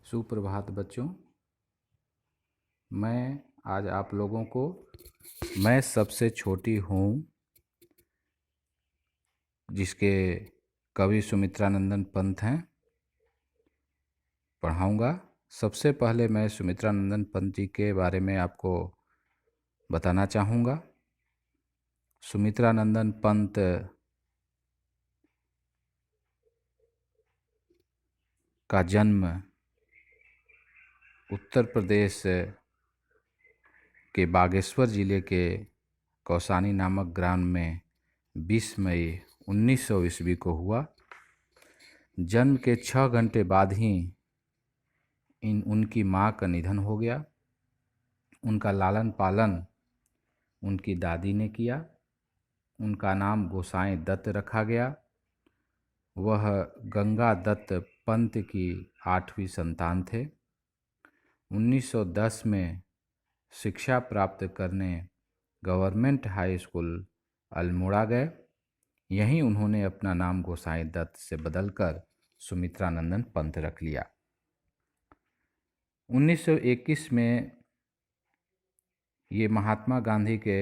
सुप्रभात बच्चों। मैं आज आप लोगों को मैं सबसे छोटी हूँ जिसके कवि सुमित्रानंदन पंत हैं पढ़ाऊँगा। सबसे पहले मैं सुमित्रानंदन पंत जी के बारे में आपको बताना चाहूँगा। सुमित्रानंदन पंत का जन्म उत्तर प्रदेश के बागेश्वर जिले के कौसानी नामक ग्राम में 20 मई 1900 ईस्वी को हुआ। जन्म के 6 घंटे बाद ही उनकी माँ का निधन हो गया। उनका लालन पालन उनकी दादी ने किया। उनका नाम गोसाई दत्त रखा गया। वह गंगा दत्त पंत की 8वीं संतान थे। 1910 में शिक्षा प्राप्त करने गवर्नमेंट हाई स्कूल अल्मोड़ा गए। यहीं उन्होंने अपना नाम गोसाई दत्त से बदलकर सुमित्रानंदन पंत रख लिया। 1921 में ये महात्मा गांधी के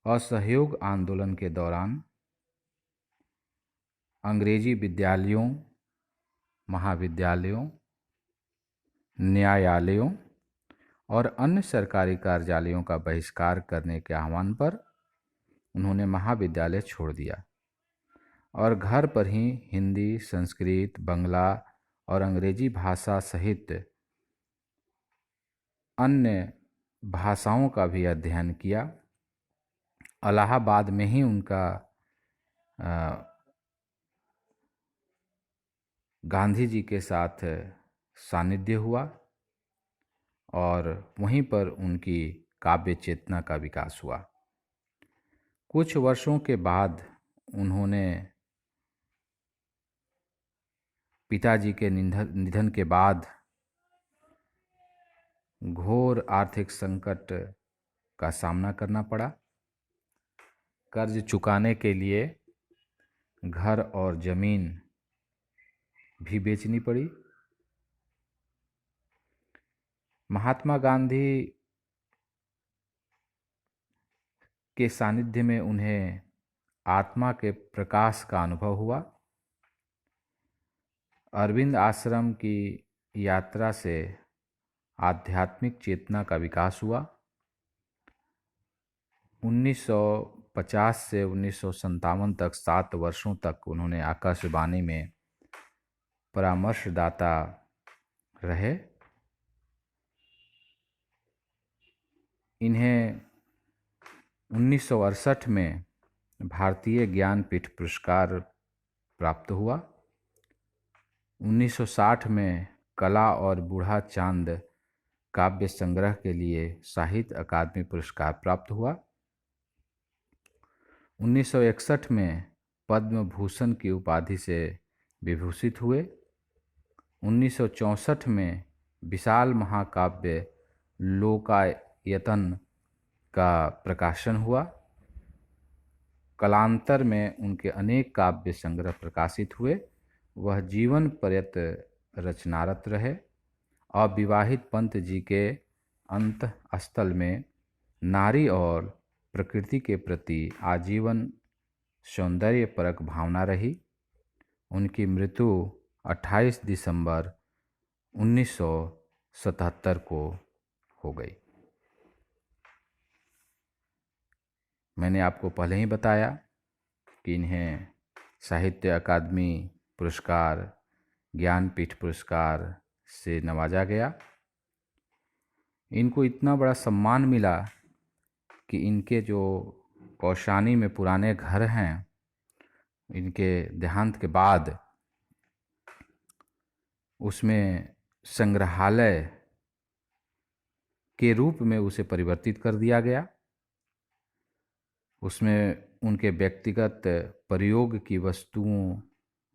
असहयोग आंदोलन के दौरान अंग्रेजी विद्यालयों, महाविद्यालयों, न्यायालयों और अन्य सरकारी कार्यालयों का बहिष्कार करने के आह्वान पर उन्होंने महाविद्यालय छोड़ दिया और घर पर ही हिंदी, संस्कृत, बांग्ला और अंग्रेजी भाषा सहित अन्य भाषाओं का भी अध्ययन किया। इलाहाबाद में ही उनका गांधी जी के साथ सानिध्य हुआ और वहीं पर उनकी काव्य चेतना का विकास हुआ। कुछ वर्षों के बाद उन्होंने पिताजी के निधन के बाद घोर आर्थिक संकट का सामना करना पड़ा। कर्ज चुकाने के लिए घर और ज़मीन भी बेचनी पड़ी। महात्मा गांधी के सानिध्य में उन्हें आत्मा के प्रकाश का अनुभव हुआ। अरविंद आश्रम की यात्रा से आध्यात्मिक चेतना का विकास हुआ। 1950 से 1957 तक 7 वर्षों तक उन्होंने आकाशवाणी में परामर्शदाता रहे। इन्हें 1968 में भारतीय ज्ञानपीठ पुरस्कार प्राप्त हुआ। 1960 में कला और बूढ़ा चांद काव्य संग्रह के लिए साहित्य अकादमी पुरस्कार प्राप्त हुआ। 1961 में पद्म भूषण की उपाधि से विभूषित हुए। 1964 में विशाल महाकाव्य लोकायतन का प्रकाशन हुआ। कालांतर में उनके अनेक काव्य संग्रह प्रकाशित हुए। वह जीवन पर्यंत रचनारत रहे। अविवाहित पंत जी के अंतःस्थल में नारी और प्रकृति के प्रति आजीवन सौंदर्यपरक भावना रही। उनकी मृत्यु 28 दिसंबर 1977 को हो गई। मैंने आपको पहले ही बताया कि इन्हें साहित्य अकादमी पुरस्कार, ज्ञानपीठ पुरस्कार से नवाजा गया। इनको इतना बड़ा सम्मान मिला कि इनके जो कौसानी में पुराने घर हैं, इनके देहांत के बाद उसमें संग्रहालय के रूप में उसे परिवर्तित कर दिया गया। उसमें उनके व्यक्तिगत प्रयोग की वस्तुओं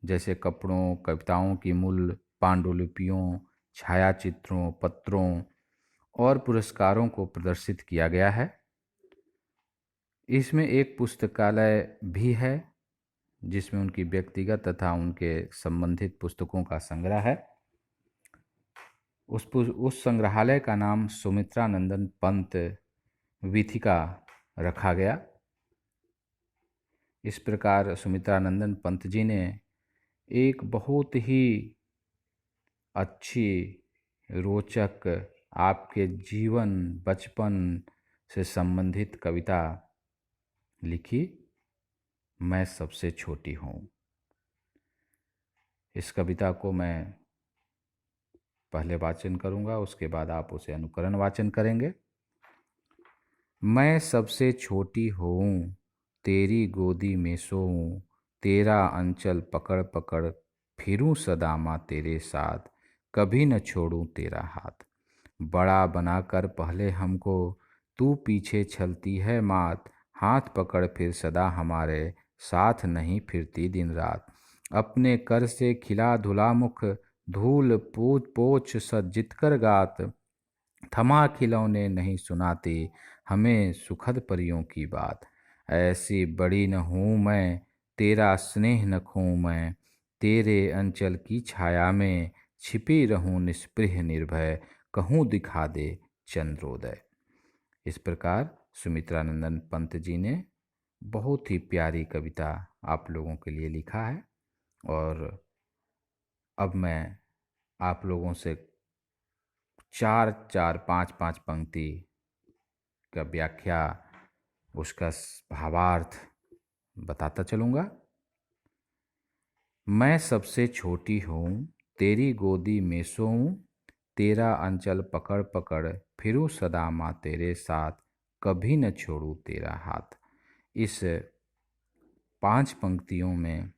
जैसे कपड़ों, कविताओं की मूल पांडुलिपियों, छायाचित्रों, पत्रों और पुरस्कारों को प्रदर्शित किया गया है। इसमें एक पुस्तकालय भी है जिसमें उनकी व्यक्तिगत तथा उनके संबंधित पुस्तकों का संग्रह है। उस संग्रहालय का नाम सुमित्रानंदन पंत वीथिका रखा गया। इस प्रकार सुमित्रानंदन पंत जी ने एक बहुत ही अच्छी, रोचक, आपके जीवन बचपन से संबंधित कविता लिखी, मैं सबसे छोटी हूँ। इस कविता को मैं पहले वाचन करूँगा, उसके बाद आप उसे अनुकरण वाचन करेंगे। मैं सबसे छोटी हूँ, तेरी गोदी में सोऊं, तेरा अंचल पकड़ पकड़ फिरूं सदा माँ तेरे साथ, कभी न छोड़ूं तेरा हाथ। बड़ा बनाकर पहले हमको तू पीछे चलती है मात, हाथ पकड़ फिर सदा हमारे साथ नहीं फिरती दिन रात। अपने कर से खिला धुला मुख, धूल पोछ पोछ सज्जित कर गात, थमा खिलौने नहीं सुनाती हमें सुखद परियों की बात। ऐसी बड़ी न हूँ मैं, तेरा स्नेह न खोऊं मैं, तेरे अंचल की छाया में छिपी रहूं निस्पृह निर्भय, कहूँ दिखा दे चंद्रोदय। इस प्रकार सुमित्रानंदन पंत जी ने बहुत ही प्यारी कविता आप लोगों के लिए लिखा है। और अब मैं आप लोगों से चार चार पाँच पाँच पंक्ति का व्याख्या, उसका भावार्थ बताता चलूँगा। मैं सबसे छोटी हूँ, तेरी गोदी में सोऊं, तेरा अंचल पकड़ पकड़ फिरूं सदा माँ तेरे साथ, कभी न छोड़ूं तेरा हाथ। इस 5 पंक्तियों में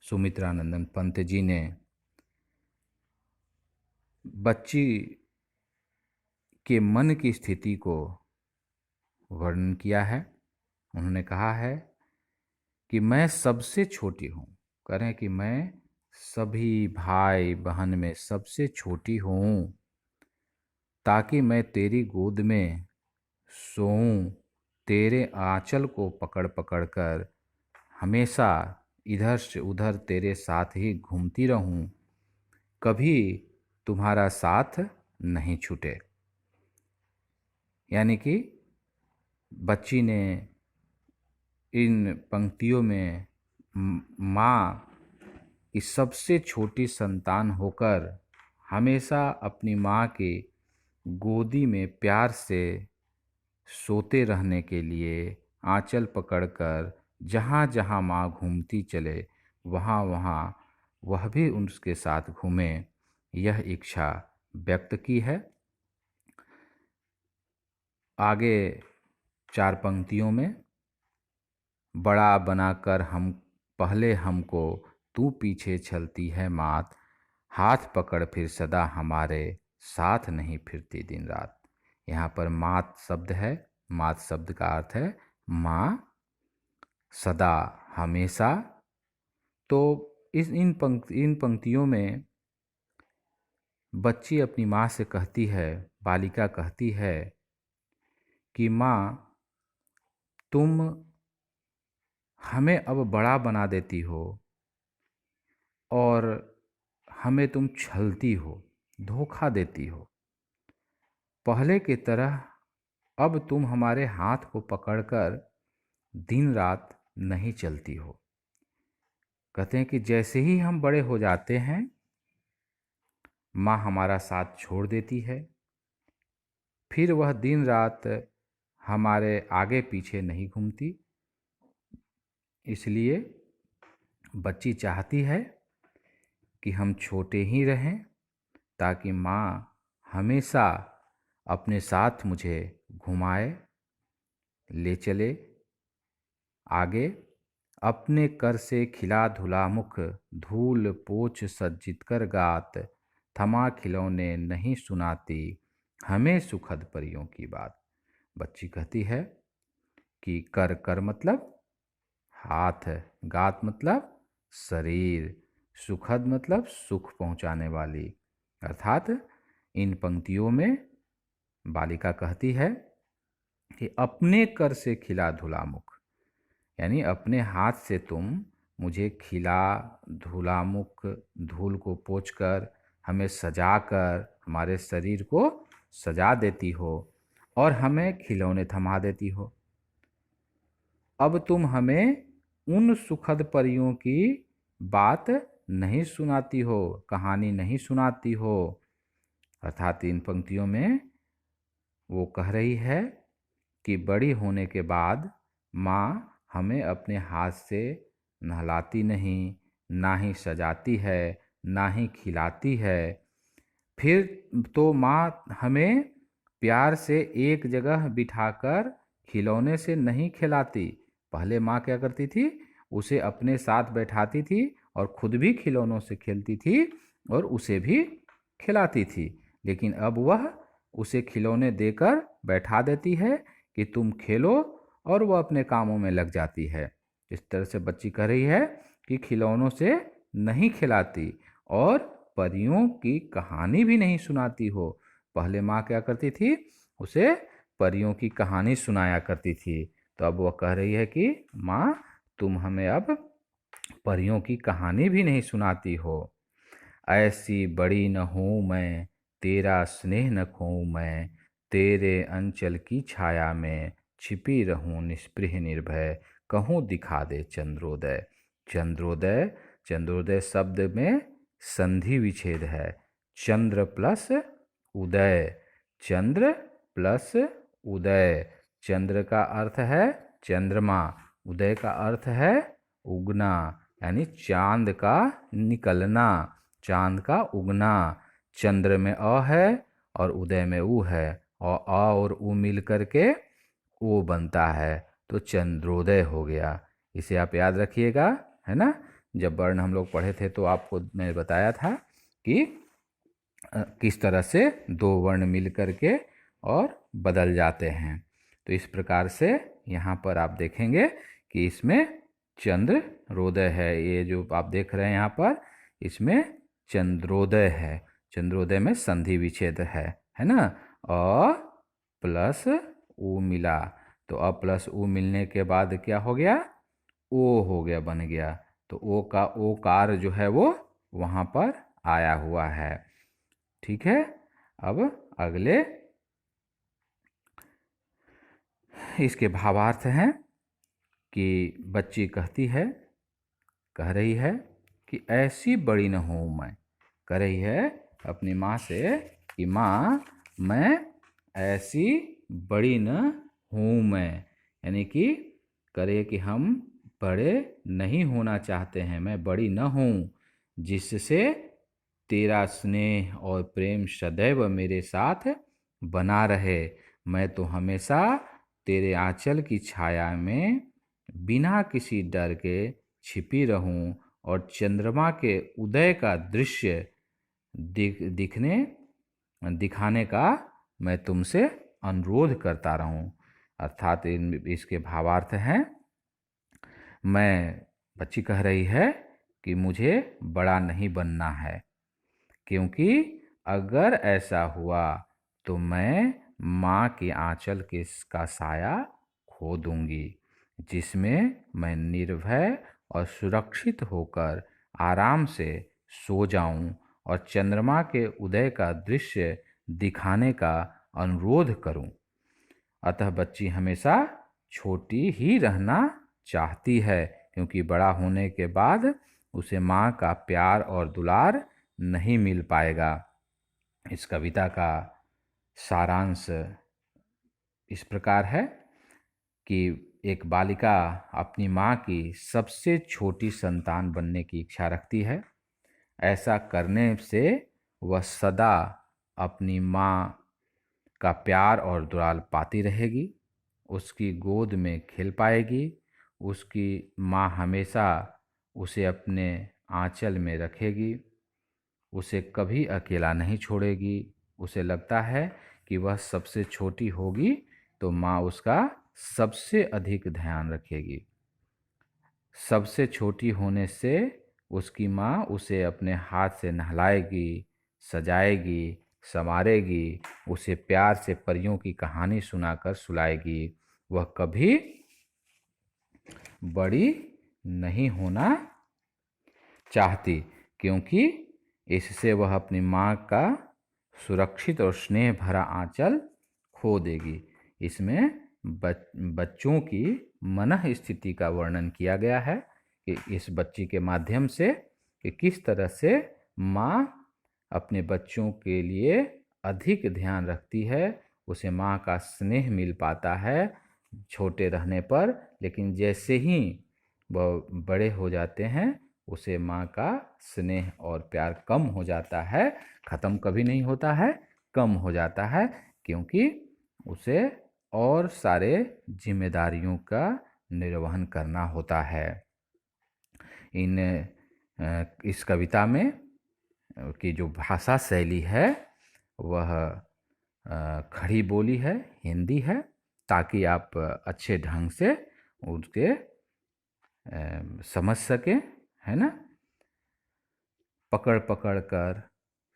सुमित्रानंदन पंत जी ने बच्ची के मन की स्थिति को वर्णन किया है। उन्होंने कहा है कि मैं सबसे छोटी हूँ, कह रहे हैं कि मैं सभी भाई बहन में सबसे छोटी हूँ, ताकि मैं तेरी गोद में सोऊं, तेरे आंचल को पकड़ पकड़ कर हमेशा इधर से उधर तेरे साथ ही घूमती रहूं, कभी तुम्हारा साथ नहीं छूटे। यानी कि बच्ची ने इन पंक्तियों में माँ की सबसे छोटी संतान होकर हमेशा अपनी माँ की गोदी में प्यार से सोते रहने के लिए आंचल पकड़कर जहाँ जहाँ माँ घूमती चले वहाँ वहाँ वह भी उसके साथ घूमे, यह इच्छा व्यक्त की है। आगे 4 पंक्तियों में, बड़ा बनाकर हम पहले हमको तू पीछे चलती है मात, हाथ पकड़ फिर सदा हमारे साथ नहीं फिरती दिन रात। यहाँ पर मात शब्द है, मात शब्द का अर्थ है माँ, सदा, हमेशा। तो इन पंक्तियों में बच्ची अपनी माँ से कहती है, बालिका कहती है कि माँ, तुम हमें अब बड़ा बना देती हो और हमें तुम छलती हो, धोखा देती हो। पहले की तरह अब तुम हमारे हाथ को पकड़कर दिन रात नहीं चलती हो। कहते हैं कि जैसे ही हम बड़े हो जाते हैं, माँ हमारा साथ छोड़ देती है, फिर वह दिन रात हमारे आगे पीछे नहीं घूमती। इसलिए बच्ची चाहती है कि हम छोटे ही रहें, ताकि माँ हमेशा अपने साथ मुझे घुमाए, ले चले आगे। अपने कर से खिला धुला मुख, धूल पोछ सज्जित कर गात, थमा खिलौने नहीं सुनाती हमें सुखद परियों की बात। बच्ची कहती है कि कर, कर मतलब हाथ, गात मतलब शरीर, सुखद मतलब सुख पहुंचाने वाली। अर्थात इन पंक्तियों में बालिका कहती है कि अपने कर से खिला धुला मुख, यानी अपने हाथ से तुम मुझे खिला धुला मुख, धूल को पोंछकर, हमें सजाकर, हमारे शरीर को सजा देती हो और हमें खिलौने थमा देती हो। अब तुम हमें उन सुखद परियों की बात नहीं सुनाती हो, कहानी नहीं सुनाती हो। अर्थात इन पंक्तियों में वो कह रही है कि बड़ी होने के बाद माँ हमें अपने हाथ से नहलाती नहीं, ना ही सजाती है, ना ही खिलाती है। फिर तो माँ हमें प्यार से एक जगह बिठाकर खिलौने से नहीं खिलाती। पहले माँ क्या करती थी, उसे अपने साथ बैठाती थी और खुद भी खिलौनों से खेलती थी और उसे भी खिलाती थी। लेकिन अब वह उसे खिलौने देकर बैठा देती है कि तुम खेलो, और वह अपने कामों में लग जाती है। इस तरह से बच्ची कह रही है कि खिलौनों से नहीं खिलाती और परियों की कहानी भी नहीं सुनाती हो। पहले माँ क्या करती थी, उसे परियों की कहानी सुनाया करती थी। तो अब वह कह रही है कि माँ तुम हमें अब परियों की कहानी भी नहीं सुनाती हो। ऐसी बड़ी न हूँ मैं, तेरा स्नेह न खोऊं मैं, तेरे अंचल की छाया में छिपी रहूं निस्पृह निर्भय, कहूँ दिखा दे चंद्रोदय। चंद्रोदय, चंद्रोदय शब्द में संधि विच्छेद है। चंद्र प्लस उदय, चंद्र प्लस उदय। चंद्र का अर्थ है चंद्रमा, उदय का अर्थ है उगना, यानी चांद का निकलना, चांद का उगना। चंद्र में अ है और उदय में उ है, और अ और उ मिल करके ओ बनता है, तो चंद्रोदय हो गया। इसे आप याद रखिएगा, है ना। जब वर्ण हम लोग पढ़े थे तो आपको मैंने बताया था कि किस तरह से दो वर्ण मिल करके और बदल जाते हैं। तो इस प्रकार से यहाँ पर आप देखेंगे कि इसमें चंद्रोदय है। ये जो आप देख रहे हैं यहाँ पर, इसमें चंद्रोदय है। चंद्रोदय में संधि विच्छेद है ना। अ प्लस उ मिला, तो अ प्लस उ मिलने के बाद क्या हो गया, ओ हो गया, बन गया। तो ओ का ओकार जो है वो वहाँ पर आया हुआ है। ठीक है। अब अगले इसके भावार्थ हैं कि बच्ची कहती है, कह रही है कि ऐसी बड़ी न हूँ मैं। कह रही है अपनी माँ से कि माँ मैं ऐसी बड़ी न हूँ मैं, यानी कि करे कि हम बड़े नहीं होना चाहते हैं, मैं बड़ी न हूँ, जिससे तेरा स्नेह और प्रेम सदैव मेरे साथ बना रहे। मैं तो हमेशा तेरे आंचल की छाया में बिना किसी डर के छिपी रहूं और चंद्रमा के उदय का दृश्य दिखाने का मैं तुमसे अनुरोध करता रहूं। अर्थात इसके भावार्थ हैं, मैं, बच्ची कह रही है कि मुझे बड़ा नहीं बनना है, क्योंकि अगर ऐसा हुआ तो मैं माँ के आंचल का साया खो दूंगी, जिसमें मैं निर्भय और सुरक्षित होकर आराम से सो जाऊं और चंद्रमा के उदय का दृश्य दिखाने का अनुरोध करूं। अतः बच्ची हमेशा छोटी ही रहना चाहती है, क्योंकि बड़ा होने के बाद उसे माँ का प्यार और दुलार नहीं मिल पाएगा। इस कविता का सारांश इस प्रकार है कि एक बालिका अपनी माँ की सबसे छोटी संतान बनने की इच्छा रखती है। ऐसा करने से वह सदा अपनी माँ का प्यार और दुलार पाती रहेगी, उसकी गोद में खेल पाएगी, उसकी माँ हमेशा उसे अपने आंचल में रखेगी, उसे कभी अकेला नहीं छोड़ेगी। उसे लगता है कि वह सबसे छोटी होगी तो माँ उसका सबसे अधिक ध्यान रखेगी। सबसे छोटी होने से उसकी माँ उसे अपने हाथ से नहलाएगी, सजाएगी, संवारेगी, उसे प्यार से परियों की कहानी सुनाकर सुलाएगी। वह कभी बड़ी नहीं होना चाहती, क्योंकि इससे वह अपनी माँ का सुरक्षित और स्नेह भरा आंचल खो देगी। इसमें बच्चों की मनः स्थिति का वर्णन किया गया है कि इस बच्ची के माध्यम से कि किस तरह से माँ अपने बच्चों के लिए अधिक ध्यान रखती है, उसे माँ का स्नेह मिल पाता है छोटे रहने पर, लेकिन जैसे ही वह बड़े हो जाते हैं उसे माँ का स्नेह और प्यार कम हो जाता है। ख़त्म कभी नहीं होता है, कम हो जाता है, क्योंकि उसे और सारे जिम्मेदारियों का निर्वहन करना होता है। इस कविता में की जो भाषा शैली है वह खड़ी बोली है, हिंदी है, ताकि आप अच्छे ढंग से उसके समझ सकें, है ना। पकड़ पकड़ कर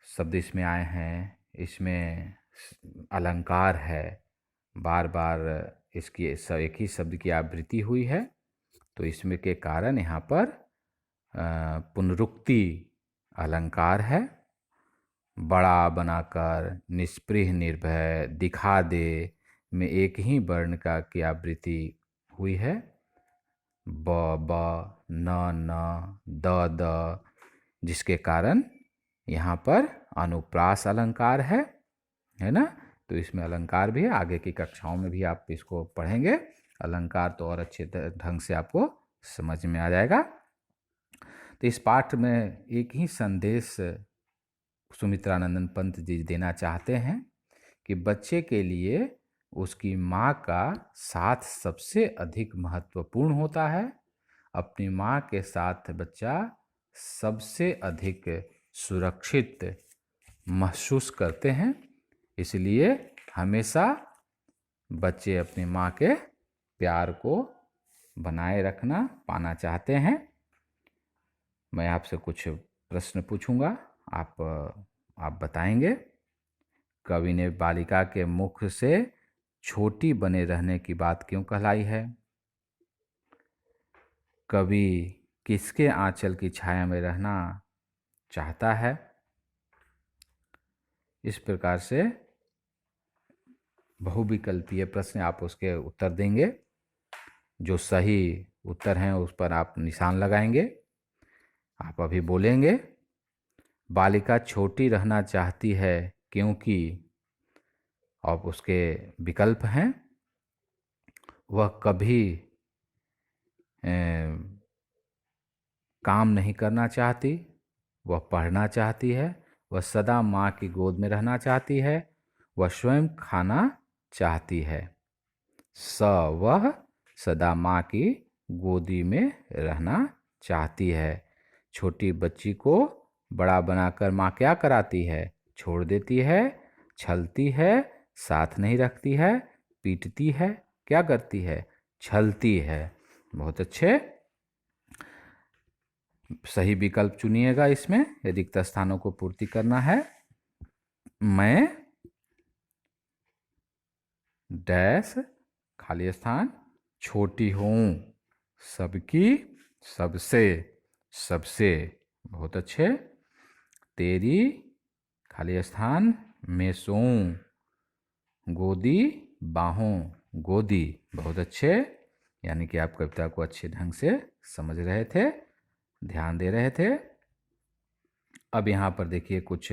शब्द इसमें आए हैं, इसमें अलंकार है, बार बार इसकी एक ही शब्द की आवृत्ति हुई है, तो इसमें के कारण यहाँ पर पुनरुक्ति अलंकार है। बड़ा बनाकर, निष्पृह निर्भय, दिखा दे में एक ही वर्ण का की आवृत्ति हुई है। ब ब न न द द, जिसके कारण यहाँ पर अनुप्रास अलंकार है ना। तो इसमें अलंकार भी है, आगे की कक्षाओं में भी आप इसको पढ़ेंगे। अलंकार तो और अच्छे ढंग से आपको समझ में आ जाएगा। तो इस पाठ में एक ही संदेश सुमित्रानंदन पंत जी देना चाहते हैं कि बच्चे के लिए उसकी माँ का साथ सबसे अधिक महत्वपूर्ण होता है। अपनी माँ के साथ बच्चा सबसे अधिक सुरक्षित महसूस करते हैं, इसलिए हमेशा बच्चे अपनी माँ के प्यार को बनाए रखना पाना चाहते हैं। मैं आपसे कुछ प्रश्न पूछूंगा, आप बताएंगे। कवि ने बालिका के मुख से छोटी बने रहने की बात क्यों कहलाई है? कवि किसके आंचल की छाया में रहना चाहता है? इस प्रकार से बहुविकल्पीय प्रश्न आप उसके उत्तर देंगे। जो सही उत्तर हैं उस पर आप निशान लगाएंगे। आप अभी बोलेंगे, बालिका छोटी रहना चाहती है क्योंकि, अब उसके विकल्प हैं, वह कभी काम नहीं करना चाहती, वह पढ़ना चाहती है, वह सदा माँ की गोद में रहना चाहती है, वह स्वयं खाना चाहती है। वह सदा माँ की गोदी में रहना चाहती है। छोटी बच्ची को बड़ा बनाकर माँ क्या कराती है? छोड़ देती है, छलती है, साथ नहीं रखती है, पीटती है, क्या करती है? छलती है। बहुत अच्छे, सही विकल्प चुनिएगा। इसमें रिक्त स्थानों को पूर्ति करना है। मैं डैश खाली स्थान छोटी हूँ सबकी सबसे सबसे, बहुत अच्छे। तेरी खाली स्थान में सोऊं गोदी बाहों गोदी, बहुत अच्छे। यानी कि आप कविता को अच्छे ढंग से समझ रहे थे, ध्यान दे रहे थे। अब यहाँ पर देखिए कुछ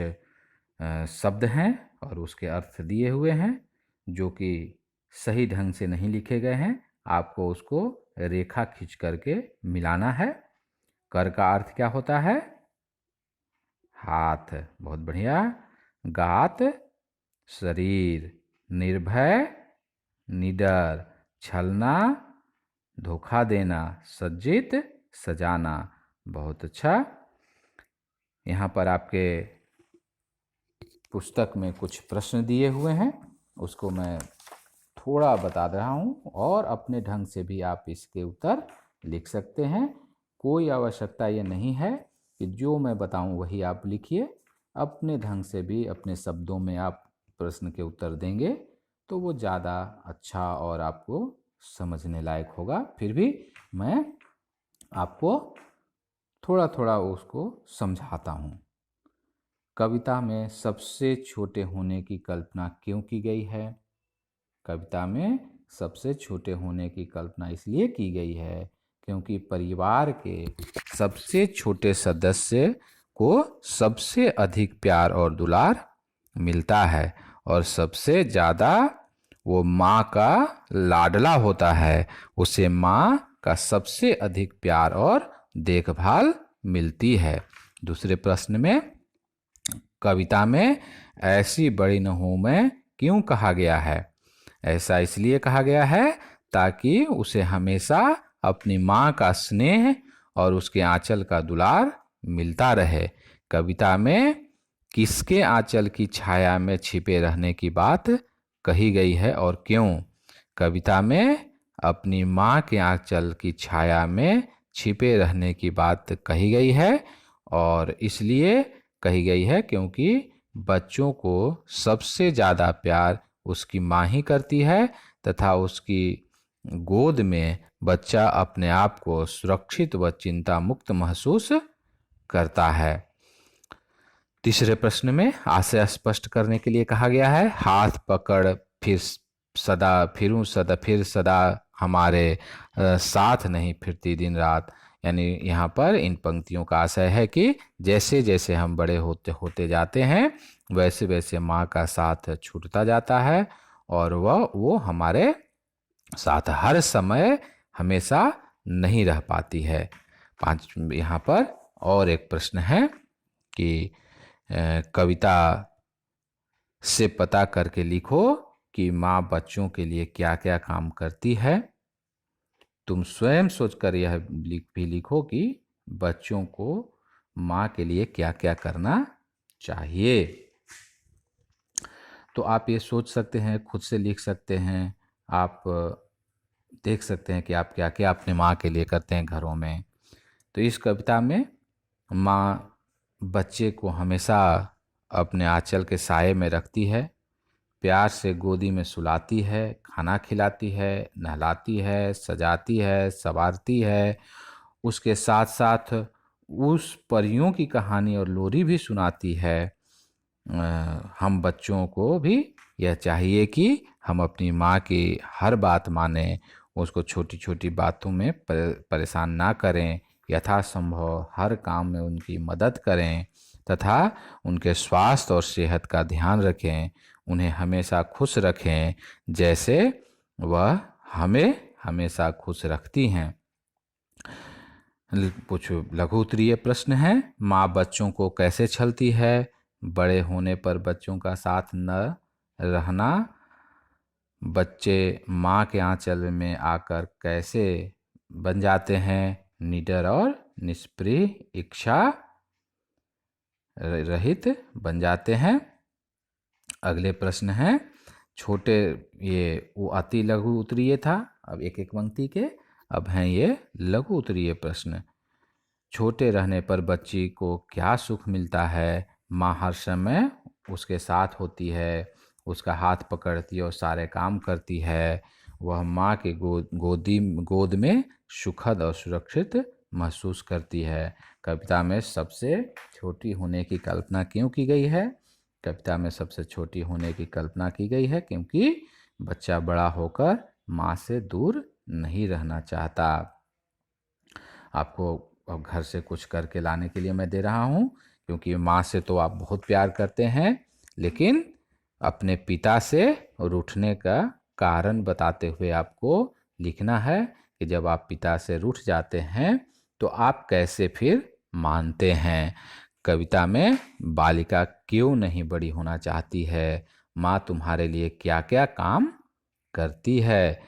शब्द हैं और उसके अर्थ दिए हुए हैं जो कि सही ढंग से नहीं लिखे गए हैं। आपको उसको रेखा खींच करके मिलाना है। कर का अर्थ क्या होता है? हाथ, बहुत बढ़िया। गात शरीर, निर्भय निडर, छलना धोखा देना, सज्जित सजाना, बहुत अच्छा। यहाँ पर आपके पुस्तक में कुछ प्रश्न दिए हुए हैं, उसको मैं थोड़ा बता रहा हूँ और अपने ढंग से भी आप इसके उत्तर लिख सकते हैं। कोई आवश्यकता ये नहीं है कि जो मैं बताऊँ वही आप लिखिए। अपने ढंग से भी अपने शब्दों में आप प्रश्न के उत्तर देंगे तो वो ज़्यादा अच्छा और आपको समझने लायक होगा। फिर भी मैं आपको थोड़ा थोड़ा उसको समझाता हूँ। कविता में सबसे छोटे होने की कल्पना क्यों की गई है? कविता में सबसे छोटे होने की कल्पना इसलिए की गई है क्योंकि परिवार के सबसे छोटे सदस्य को सबसे अधिक प्यार और दुलार मिलता है और सबसे ज़्यादा वो माँ का लाडला होता है। उसे माँ का सबसे अधिक प्यार और देखभाल मिलती है। दूसरे प्रश्न में, कविता में ऐसी बड़ी न हूँ मैं क्यों कहा गया है? ऐसा इसलिए कहा गया है ताकि उसे हमेशा अपनी माँ का स्नेह और उसके आंचल का दुलार मिलता रहे। कविता में किसके आंचल की छाया में छिपे रहने की बात कही गई है और क्यों? कविता में अपनी माँ के आंचल की छाया में छिपे रहने की बात कही गई है और इसलिए कही गई है क्योंकि बच्चों को सबसे ज़्यादा प्यार उसकी माँ ही करती है तथा उसकी गोद में बच्चा अपने आप को सुरक्षित व चिंता मुक्त महसूस करता है। तीसरे प्रश्न में आशय स्पष्ट करने के लिए कहा गया है, हाथ पकड़ फिर सदा हमारे साथ नहीं फिरती दिन रात। यानी यहाँ पर इन पंक्तियों का आशय है कि जैसे जैसे हम बड़े होते होते जाते हैं वैसे वैसे माँ का साथ छूटता जाता है और वो हमारे साथ हर समय हमेशा नहीं रह पाती है। यहाँ पर और एक प्रश्न है कि कविता से पता करके लिखो कि माँ बच्चों के लिए क्या क्या काम करती है। तुम स्वयं सोचकर यह भी लिखो कि बच्चों को माँ के लिए क्या क्या करना चाहिए। तो आप ये सोच सकते हैं, खुद से लिख सकते हैं, आप देख सकते हैं कि आप क्या क्या अपने माँ के लिए करते हैं घरों में। तो इस कविता में माँ बच्चे को हमेशा अपने आंचल के साए में रखती है, प्यार से गोदी में सुलाती है, खाना खिलाती है, नहलाती है, सजाती है, संवारती है। उसके साथ साथ उस परियों की कहानी और लोरी भी सुनाती है। हम बच्चों को भी यह चाहिए कि हम अपनी माँ की हर बात मानें, उसको छोटी छोटी बातों में परेशान ना करें, यथासंभव हर काम में उनकी मदद करें तथा उनके स्वास्थ्य और सेहत का ध्यान रखें, उन्हें हमेशा खुश रखें जैसे वह हमें हमेशा खुश रखती हैं। कुछ लघु उत्तरीय प्रश्न हैं। माँ बच्चों को कैसे छलती है? बड़े होने पर बच्चों का साथ न रहना। बच्चे माँ के आंचल में आकर कैसे बन जाते हैं निडर और निष्प्रिय, इच्छा रहित बन जाते हैं। अगले प्रश्न है छोटे, ये वो अति लघु उत्तरीय था, अब एक एक पंक्ति के अब हैं ये लघु उत्तरीय प्रश्न। छोटे रहने पर बच्ची को क्या सुख मिलता है? माँ हर समय उसके साथ होती है, उसका हाथ पकड़ती है और सारे काम करती है। वह माँ के गोद में सुखद और सुरक्षित महसूस करती है। कविता में सबसे छोटी होने की कल्पना क्यों की गई है? कविता में सबसे छोटी होने की कल्पना की गई है क्योंकि बच्चा बड़ा होकर माँ से दूर नहीं रहना चाहता। आपको अब घर से कुछ करके लाने के लिए मैं दे रहा हूँ क्योंकि माँ से तो आप बहुत प्यार करते हैं, लेकिन अपने पिता से रूठने का कारण बताते हुए आपको लिखना है कि जब आप पिता से रूठ जाते हैं तो आप कैसे फिर मानते हैं। कविता में बालिका क्यों नहीं बड़ी होना चाहती है? माँ तुम्हारे लिए क्या क्या काम करती है?